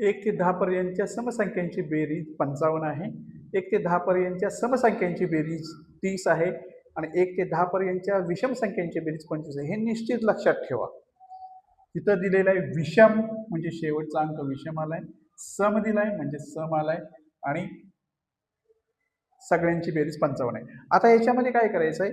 1 ते 10 पर्यंतच्या समसंख्यांची बेरीज 55 आहे. 1 ते 10 पर्यंतच्या समसंख्यांची बेरीज 30 आहे आणि 1 ते 10 पर्यंतच्या विषम संख्यांची बेरीज 25 आहे. हे निश्चित लक्षात ठेवा. तिथं दिलेलं आहे विषम म्हणजे शेवटचा अंक विषम आलाय, सम दिलाय म्हणजे सम आलाय आणि सगळ्यांची बेरीज 55 आहे. आता याच्यामध्ये काय करायचं आहे,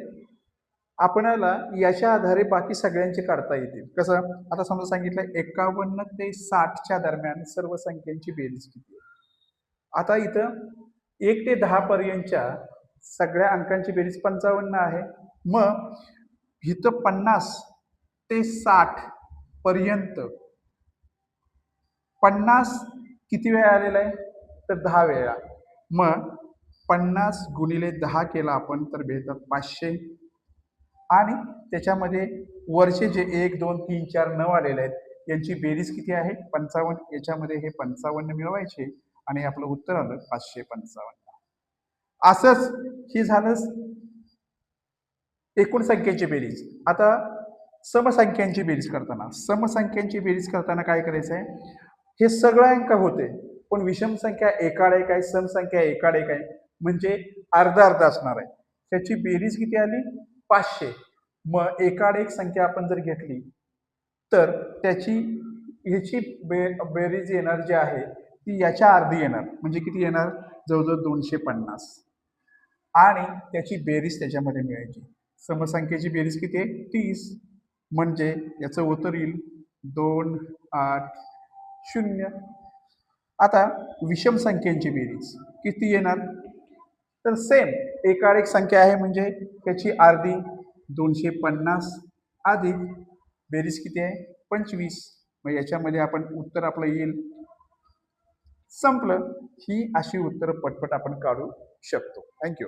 आपणाला याच्या आधारे बाकी सगळ्यांचे काढता येतील. कसं, आता समजा सांगितलं 51 ते 60च्या दरम्यान सर्व संख्यांची बेरीज किती आहे. आता इथं 1 ते 10 पर्यंतच्या सगळ्या अंकांची बेरीज 55 आहे. मग इथं 50 ते 60 पर्यंत 50 किती वेळा आलेला आहे, तर 10 वेळा. मग 50 गुणिले 10 केला आपण तर भेटतात 500 आणि त्याच्यामध्ये वरचे जे 1 2 3 4 9 आलेले आहेत यांची बेरीज किती आहे 55. याच्यामध्ये हे 55 मिळवायचे आणि आपलं उत्तर आलं 555. असंच ही झालं एकूण संख्येची बेरीज. आता समसंख्यांची बेरीज करताना काय करायचं आहे, हे सगळं अंक होते पण विषम संख्या एकाड एक आहे, सम संख्या एकाड एक आहे, म्हणजे अर्धा अर्धा असणार आहे. त्याची बेरीज किती आली 500. मग एकाड एक संख्या आपण जर घेतली तर त्याची ह्याची बेरीज येणार जी आहे ती याच्या अर्धी येणार, म्हणजे किती येणार जवळजवळ 250 आणि त्याची बेरीज त्याच्यामध्ये मिळायची. समसंख्येची बेरीज किती आहे 30, म्हणजे याचं उत्तर येईल 280. आता विषम संख्येची बेरीज किती येणार, तर सेम एकाड एक संख्या आहे म्हणजे त्याची अर्धी 250 अधिक बेरीज किती आहे 25. मग याच्यामध्ये आपण उत्तर आपलं येईल. संपलं. ही अशी उत्तर पटपट आपण काढू शकतो. थँक्यू.